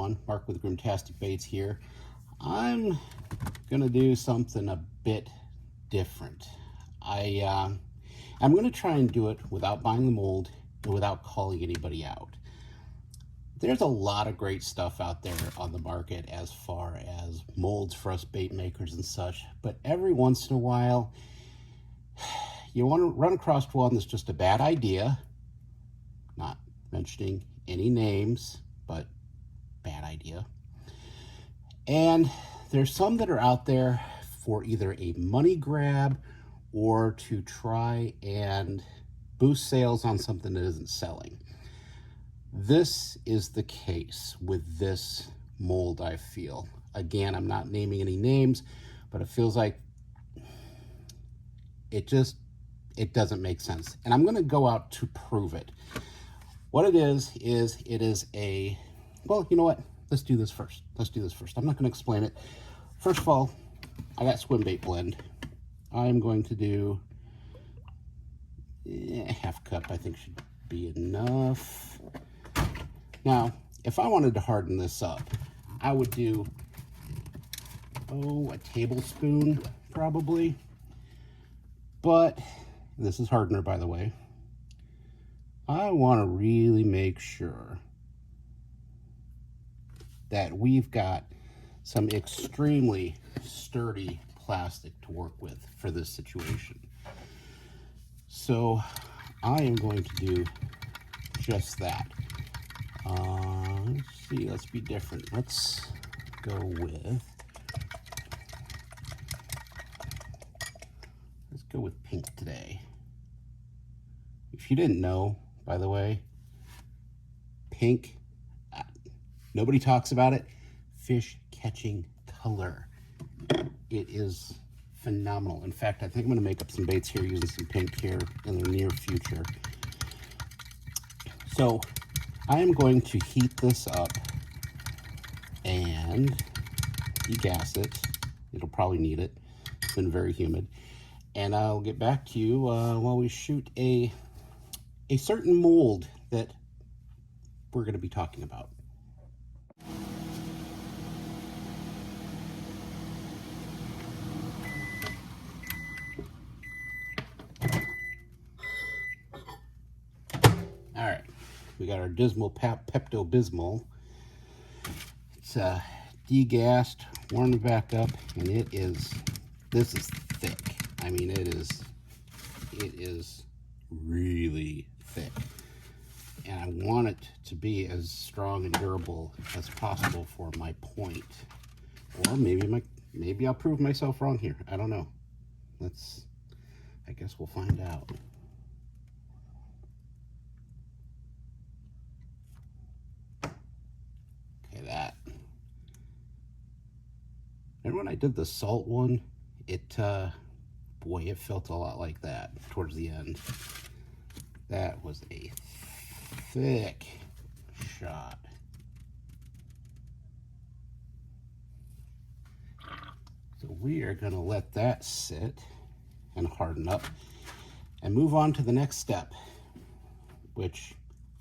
everyone. Mark with Grimtastic Baits here. I'm gonna do something a bit different. I'm gonna try and do it without buying the mold and without calling anybody out. There's a lot of great stuff out there on the market as far as molds for us bait makers and such, but every once in a while you want to run across one that's just a bad idea. Not mentioning any names, but bad idea. And there's some that are out there for either a money grab or to try and boost sales on something that isn't selling. This is the case with this mold, I feel. Again, I'm not naming any names, but it feels like it doesn't make sense. And I'm going to go out to prove it. What it is it is a, well, you know what? Let's do this first. I'm not going to explain it. First of all, I got swim bait blend. I'm going to do half cup, I think should be enough. Now, if I wanted to harden this up, I would do, a tablespoon probably. But this is hardener, by the way. I want to really make sure that we've got some extremely sturdy plastic to work with for this situation. So I am going to do just that. Let's see, let's be different. Let's go with pink today. If you didn't know, by the way, pink, nobody talks about it, fish catching color. It is phenomenal. In fact, I think I'm going to make up some baits here using some pink here in the near future. So I am going to heat this up and degas it. It'll probably need it. It's been very humid. And I'll get back to you while we shoot a certain mold that we're going to be talking about. All right, we got our Dismal Pepto-Bismol. It's degassed, warmed back up, and this is thick. I mean, it is really thick. And I want it to be as strong and durable as possible for my point. Or maybe I'll prove myself wrong here. I don't know. I guess we'll find out. Okay, that. Remember when I did the salt one? Boy, it felt a lot like that towards the end. That was a thick shot. So we are going to let that sit and harden up and move on to the next step, which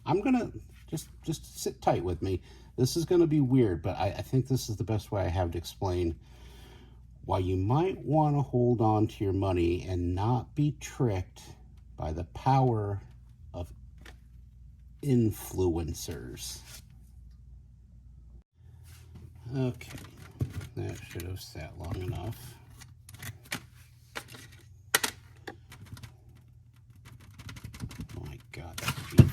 I'm going to just sit tight with me. This is going to be weird, but I think this is the best way I have to explain why you might want to hold on to your money and not be tricked by the power of influencers. Okay, that should have sat long enough. Oh my God, that's beautiful.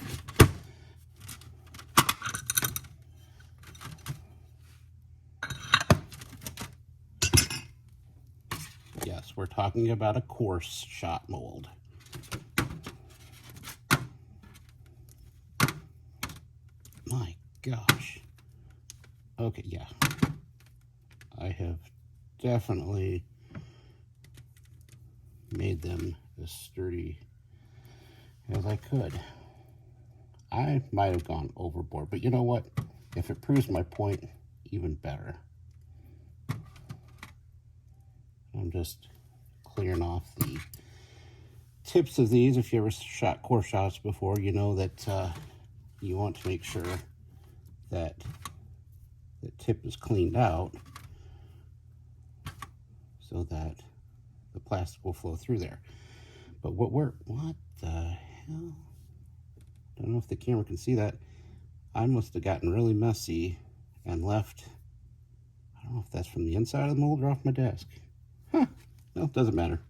Yes, we're talking about a coarse shot mold. My gosh. Okay, yeah. I have definitely made them as sturdy as I could. I might have gone overboard, but you know what? If it proves my point, even better. I'm just clearing off the tips of these. If you ever shot core shots before, you know that you want to make sure that the tip is cleaned out so that the plastic will flow through there. But what the hell? Don't know if the camera can see that. I must have gotten really messy and left, I don't know if that's from the inside of the mold or off my desk. Huh, well, it doesn't matter.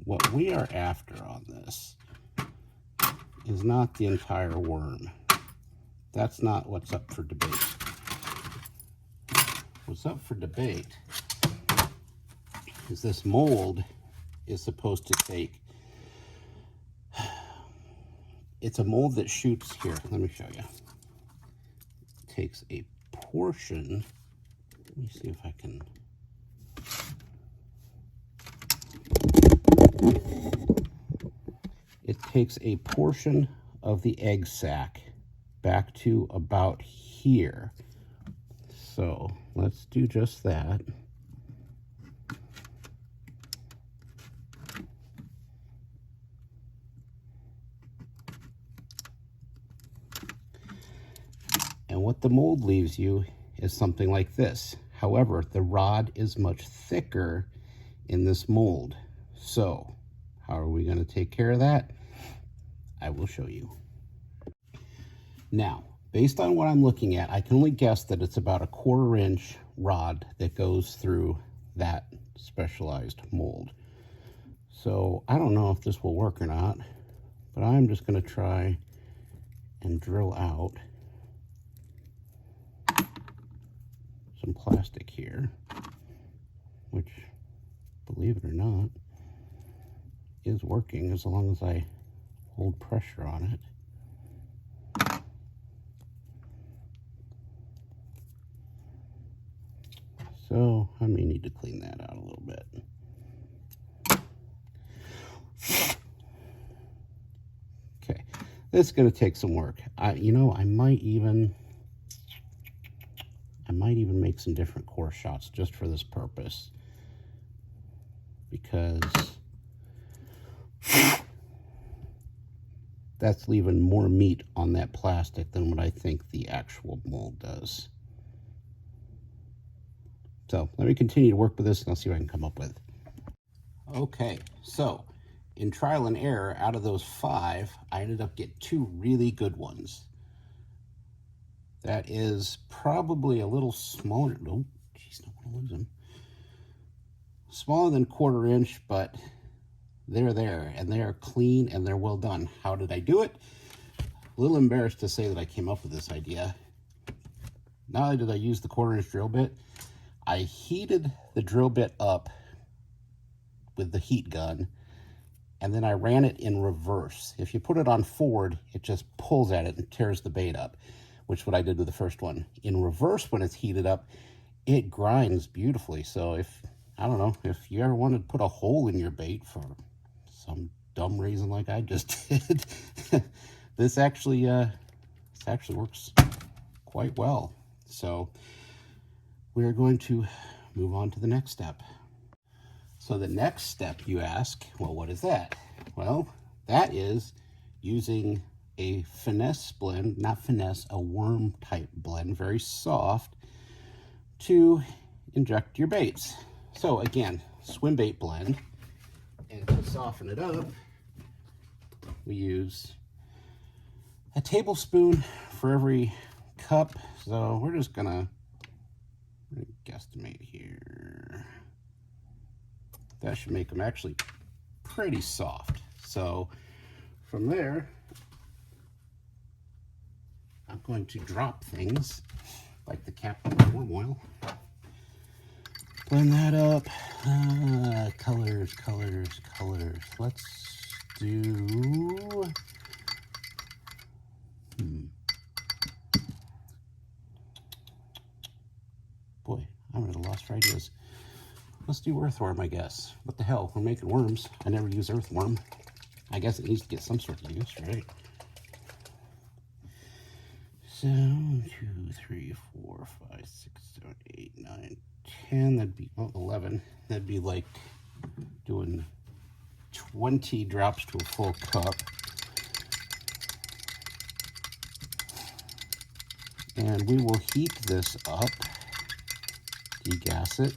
What we are after on this is not the entire worm. That's not what's up for debate. What's up for debate is this mold is supposed to take, it's a mold that shoots here. Let me show you. It takes a portion, let me see if I can. It takes a portion of the egg sac back to about here. So let's do just that. And what the mold leaves you is something like this. However, the rod is much thicker in this mold. So how are we going to take care of that? I will show you. Now, based on what I'm looking at, I can only guess that it's about a 1/4 inch rod that goes through that specialized mold. So I don't know if this will work or not, but I'm just going to try and drill out some plastic here, which, believe it or not, is working as long as I hold pressure on it. So I may need to clean that out a little bit. Okay, this is going to take some work. I might even make some different core shots just for this purpose, because that's leaving more meat on that plastic than what I think the actual mold does. So let me continue to work with this and I'll see what I can come up with. Okay, so in trial and error, out of those 5, I ended up getting 2 really good ones. That is probably a little smaller. Oh, geez, don't want to lose them. Smaller than 1/4 inch, but they're there and they are clean and they're well done. How did I do it? A little embarrassed to say that I came up with this idea. Not only did I use the 1/4 inch drill bit, I heated the drill bit up with the heat gun, and then I ran it in reverse. If you put it on forward, it just pulls at it and tears the bait up, which is what I did with the first one. In reverse, when it's heated up, it grinds beautifully. So if you ever want to put a hole in your bait for some dumb reason like I just did, this actually works quite well. So we're going to move on to the next step. So the next step, you ask, well, what is that? Well, that is using a finesse blend, not finesse, a worm type blend, very soft, to inject your baits. So again, swim bait blend, and to soften it up, we use a tablespoon for every cup. So we're just gonna guesstimate here. That should make them actually pretty soft. So from there, I'm going to drop things like the cap of worm oil. Blend that up. Colors. Let's do... Boy, I'm at a loss for ideas. Let's do earthworm, I guess. What the hell? We're making worms. I never use earthworm. I guess it needs to get some sort of use, right? So 1, 2, 3, 4, 5, 6, 7, 8, 9, 10. That'd be 11. That'd be like doing 20 drops to a full cup. And we will heat this up, degas it,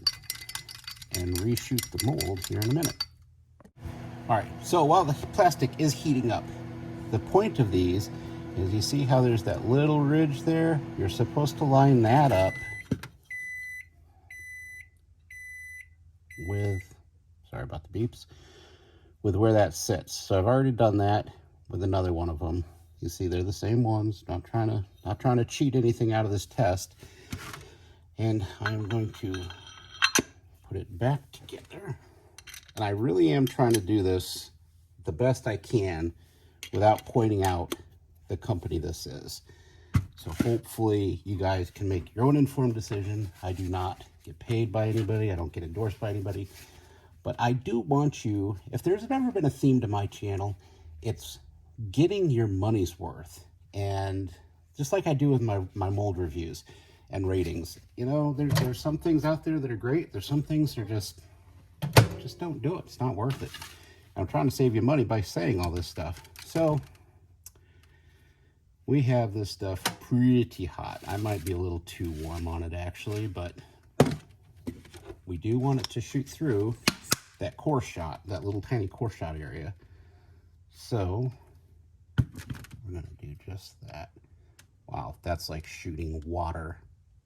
and reshoot the mold here in a minute. All right, so while the plastic is heating up, the point of these is, you see how there's that little ridge there? You're supposed to line that up with, sorry about the beeps, with where that sits. So I've already done that with another one of them. You see they're the same ones. Not trying to cheat anything out of this test. And I'm going to put it back together. And I really am trying to do this the best I can without pointing out the company this is. So hopefully you guys can make your own informed decision. I do not get paid by anybody. I don't get endorsed by anybody. But I do want you, if there's ever been a theme to my channel, it's getting your money's worth. And just like I do with my mold reviews and ratings, you know, there's some things out there that are great. There's some things that are just don't do it. It's not worth it. I'm trying to save you money by saying all this stuff. So we have this stuff pretty hot. I might be a little too warm on it actually, but we do want it to shoot through that core shot, that little tiny core shot area. So we're gonna do just that. Wow, that's like shooting water.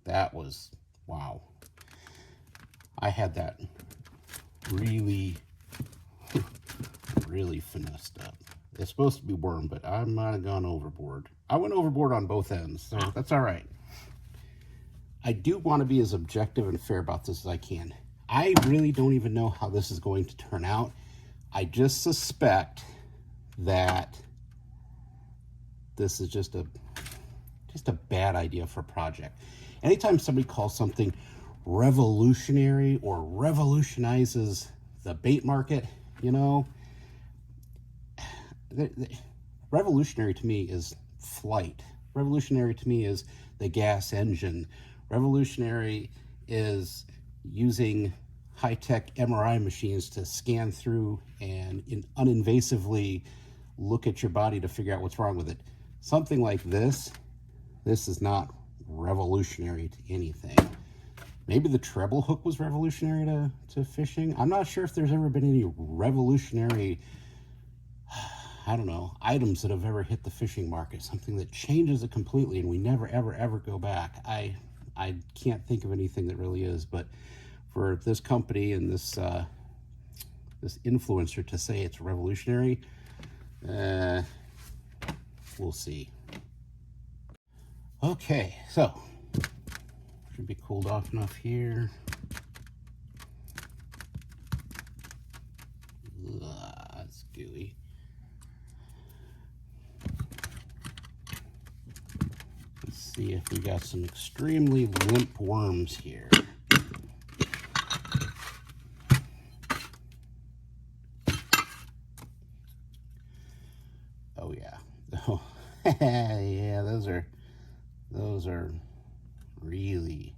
That was, wow. I had that really finessed up. It's supposed to be worm, but I might have gone overboard. I went overboard on both ends, so that's all right. I do want to be as objective and fair about this as I can. I really don't even know how this is going to turn out. I just suspect that this is just a bad idea for a project. Anytime somebody calls something revolutionary or revolutionizes the bait market, you know, revolutionary to me is flight. Revolutionary to me is the gas engine. Revolutionary is using high-tech MRI machines to scan through and uninvasively look at your body to figure out what's wrong with it. Something like this is not revolutionary to anything. Maybe the treble hook was revolutionary to fishing. I'm not sure if there's ever been any revolutionary, I don't know, items that have ever hit the fishing market. Something that changes it completely and we never, ever go back. I can't think of anything that really is, but for this company and this influencer to say it's revolutionary, we'll see. Okay, so should be cooled off enough here. That's gooey. Let's see if we got some extremely limp worms here. Oh yeah. Oh, yeah, those are really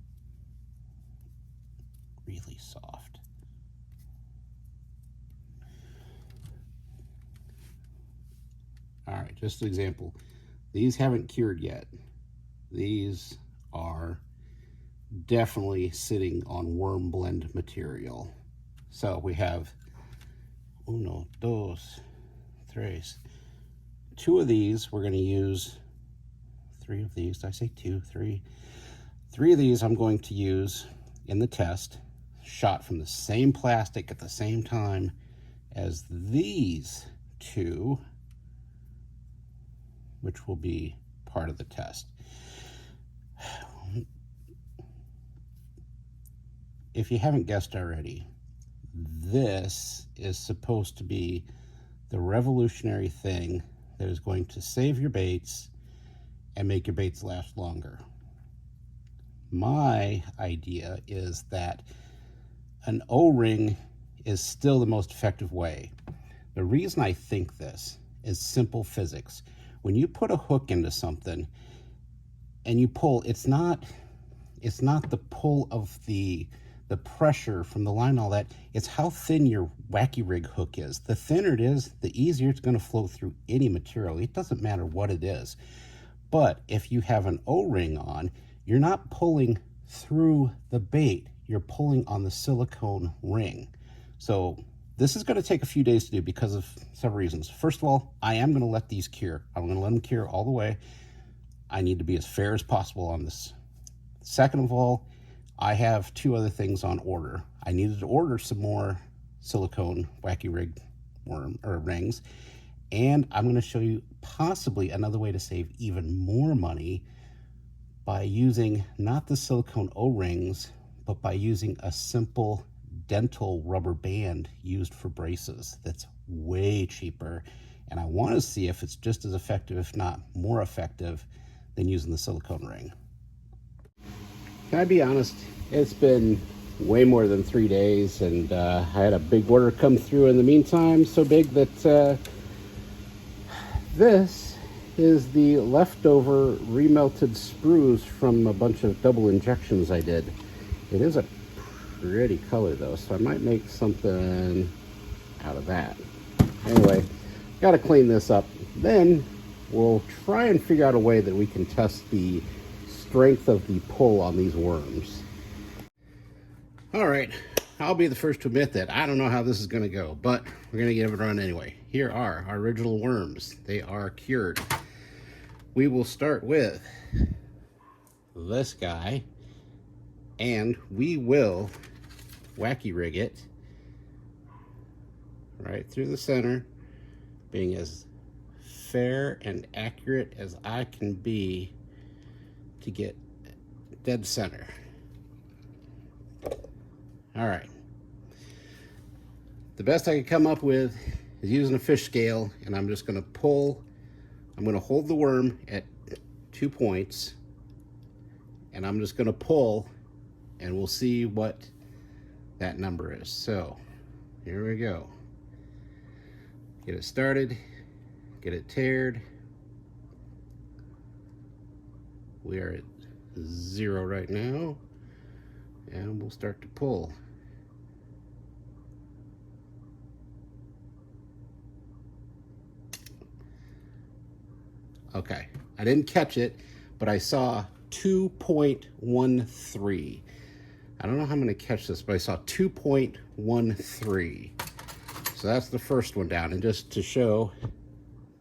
soft. All right, just an example. These haven't cured yet. These are definitely sitting on worm blend material. So we have uno, dos, tres. Two of these we're going to use. Three of these, did I say two? Three. Three of these I'm going to use in the test, shot from the same plastic at the same time as these two, which will be part of the test. If you haven't guessed already, this is supposed to be the revolutionary thing that is going to save your baits and make your baits last longer. My idea is that an O-ring is still the most effective way. The reason I think this is simple physics. When you put a hook into something and you pull, it's not the pull of the pressure from the line and all that, it's how thin your wacky rig hook is. The thinner it is, the easier it's going to flow through any material. It doesn't matter what it is. But if you have an O-ring on, you're not pulling through the bait, you're pulling on the silicone ring. So this is going to take a few days to do because of several reasons. First of all, I am going to let these cure. I'm going to let them cure all the way. I need to be as fair as possible on this. Second of all, I have two other things on order. I needed to order some more silicone wacky rig rings, and I'm going to show you possibly another way to save even more money by using not the silicone O-rings, but by using a simple dental rubber band used for braces that's way cheaper. And I want to see if it's just as effective, if not more effective, than using the silicone ring. Can I be honest? It's been way more than 3 days, and I had a big order come through in the meantime, so big that this is the leftover remelted sprues from a bunch of double injections I did. It is a pretty color though, so I might make something out of that. Anyway, got to clean this up. Then we'll try and figure out a way that we can test the strength of the pull on these worms. All right, I'll be the first to admit that I don't know how this is going to go, but we're going to give it a run anyway. Here are our original worms. They are cured. We will start with this guy, and we will wacky rig it right through the center, being as fair and accurate as I can be to get dead center. All right. The best I could come up with is using a fish scale, and I'm just going to pull. I'm going to hold the worm at 2 points, and I'm just going to pull, and we'll see what that number is. So here we go. Get it started, get it tared. We are at 0 right now, and we'll start to pull. Okay, I didn't catch it, but I saw 2.13. I don't know how I'm going to catch this, but I saw 2.13. So that's the first one down. And just to show,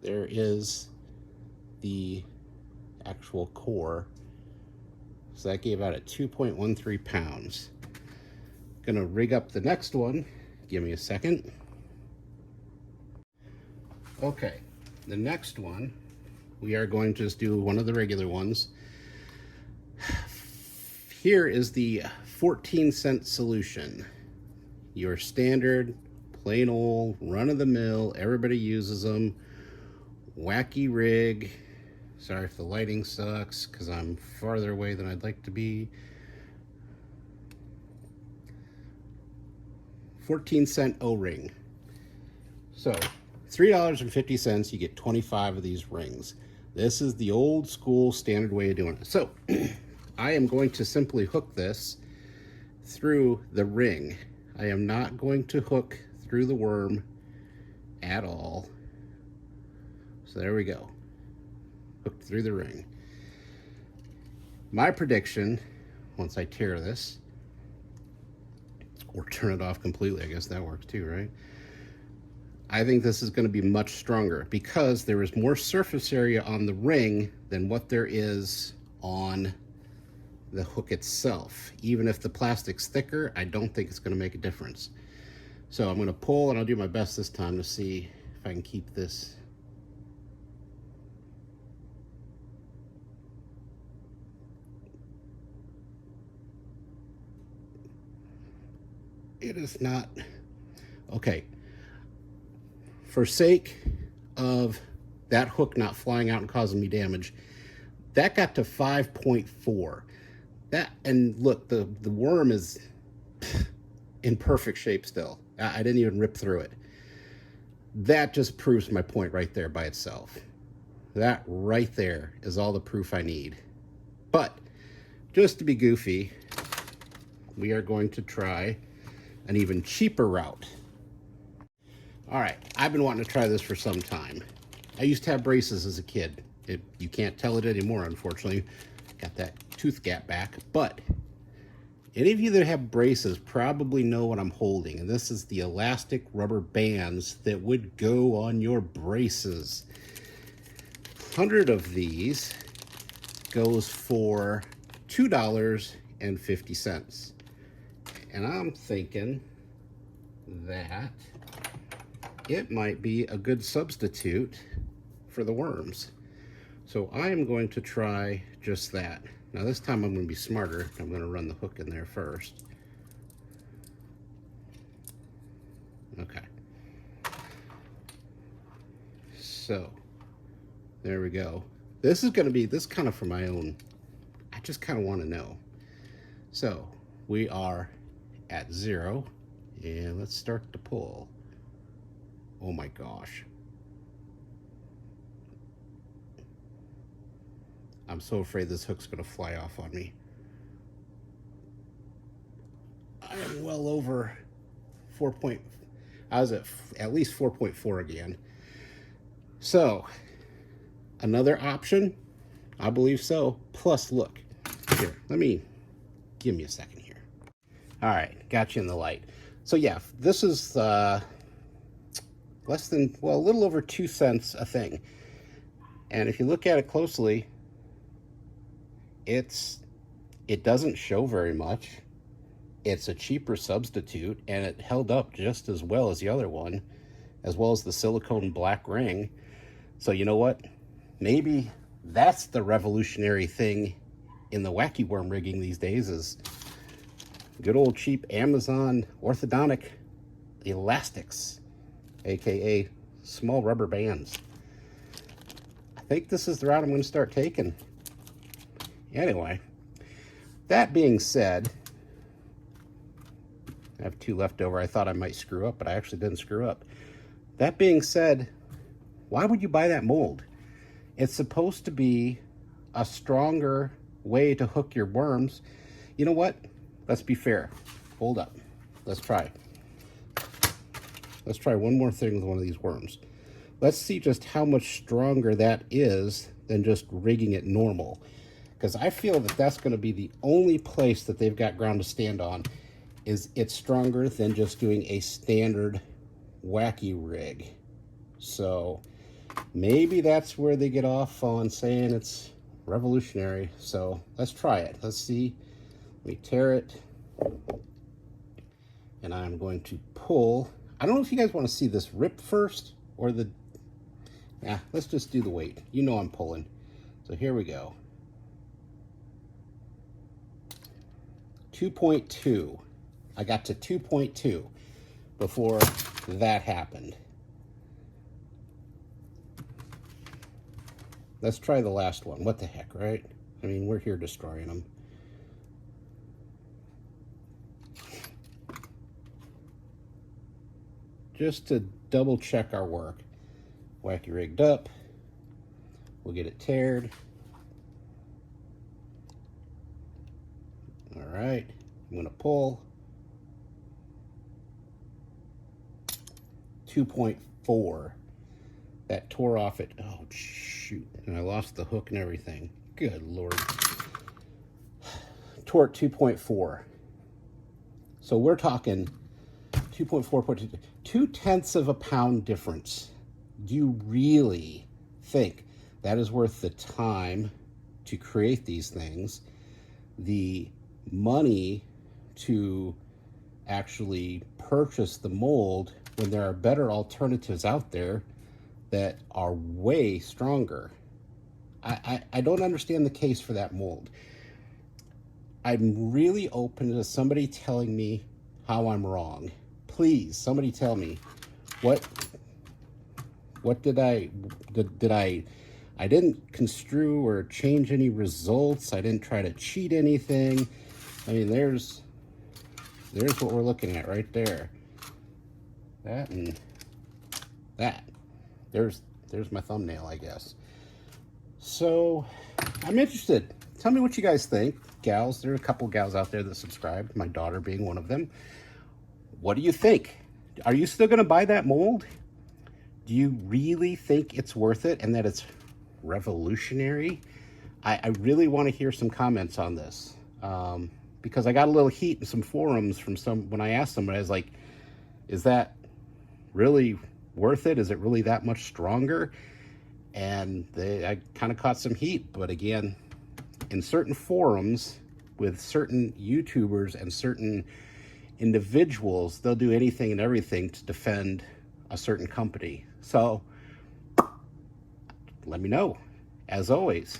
there is the actual core. So that gave out at 2.13 pounds. Gonna rig up the next one. Give me a second. Okay, the next one, we are going to just do one of the regular ones. Here is the 14-cent solution. Your standard, plain old, run-of-the-mill, everybody uses them. Wacky rig. Sorry if the lighting sucks, because I'm farther away than I'd like to be. 14-cent O-ring. So, $3.50, you get 25 of these rings. This is the old school standard way of doing it. So, I am going to simply hook this through the ring. I am not going to hook through the worm at all. So there we go. Hooked through the ring. My prediction, once I tear this, or turn it off completely, I guess that works too, right? I think this is going to be much stronger because there is more surface area on the ring than what there is on the hook itself. Even if the plastic's thicker, I don't think it's going to make a difference. So I'm going to pull, and I'll do my best this time to see if I can keep this. It is not okay. For sake of that hook not flying out and causing me damage, that got to 5.4. That, and look, the worm is in perfect shape still. I didn't even rip through it. That just proves my point right there by itself. That right there is all the proof I need. But just to be goofy, we are going to try an even cheaper route. All right, I've been wanting to try this for some time. I used to have braces as a kid, You can't tell it anymore, unfortunately. Got that tooth gap back. But any of you that have braces probably know what I'm holding. And this is the elastic rubber bands that would go on your braces. 100 of these goes for $2.50. And I'm thinking that it might be a good substitute for the worms. So I am going to try just that. Now this time I'm going to be smarter. I'm going to run the hook in there first. Okay. So there we go. This is kind of for my own, I just kind of want to know. So we are at 0 and let's start to pull. Oh my gosh. I'm so afraid this hook's gonna fly off on me. I am well over 4 point, I was at least 4.4 again. So, another option? I believe so. Plus, look, here, give me a second here. All right, got you in the light. So yeah, this is less than, well, a little over 2 cents a thing. And if you look at it closely, it doesn't show very much. It's a cheaper substitute, and it held up just as well as the other one, as well as the silicone black ring. So you know what? Maybe that's the revolutionary thing in the wacky worm rigging these days, is good old cheap Amazon orthodontic elastics, aka small rubber bands. I think this is the route I'm going to start taking. Anyway, that being said, I have 2 left over. I thought I might screw up, but I actually didn't screw up. That being said, why would you buy that mold? It's supposed to be a stronger way to hook your worms. You know what? Let's be fair. Hold up. Let's try. Let's try one more thing with one of these worms. Let's see just how much stronger that is than just rigging it normal. Because I feel that that's going to be the only place that they've got ground to stand on, is it's stronger than just doing a standard wacky rig. So maybe that's where they get off on saying it's revolutionary. So let's try it. Let's see. Let me tear it. And I'm going to pull. I don't know if you guys want to see this rip first or the... Yeah, let's just do the weight. You know I'm pulling. So here we go. 2.2. I got to 2.2 before that happened. Let's try the last one. What the heck, right? I mean, we're here destroying them. Just to double check our work. Wacky rigged up. We'll get it teared. All right, I'm gonna pull. 2.4. That tore off it. Oh, shoot. And I lost the hook and everything. Good Lord. Tore at 2.4. So we're talking 2.4, 2/10 of a pound difference. Do you really think that is worth the time to create these things, the money to actually purchase the mold, when there are better alternatives out there that are way stronger? I don't understand the case for that mold. I'm really open to somebody telling me how I'm wrong. Please, somebody tell me what did I didn't construe or change any results. I didn't try to cheat anything. I mean, there's what we're looking at right there. That and that. There's my thumbnail, I guess. So I'm interested. Tell me what you guys think. Gals, there are a couple gals out there that subscribe, my daughter being one of them. What do you think? Are you still going to buy that mold? Do you really think it's worth it and that it's revolutionary? I really want to hear some comments on this, because I got a little heat in some forums from when I asked somebody. I was like, is that really worth it? Is it really that much stronger? And I kind of caught some heat. But again, in certain forums with certain YouTubers and certain individuals, they'll do anything and everything to defend a certain company. So let me know. As always,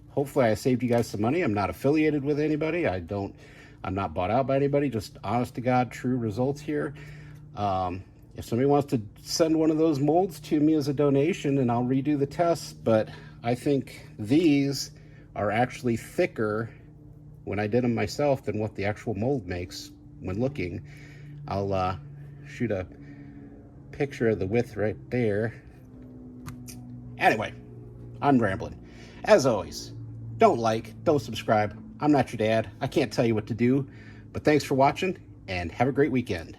hopefully I saved you guys some money. I'm not affiliated with anybody. I'm not bought out by anybody. Just honest to God, true results here. If somebody wants to send one of those molds to me as a donation, and I'll redo the tests, but I think these are actually thicker when I did them myself than what the actual mold makes when looking. I'll shoot a picture of the width right there. Anyway, I'm rambling. As always, don't subscribe. I'm not your dad. I can't tell you what to do, but thanks for watching and have a great weekend.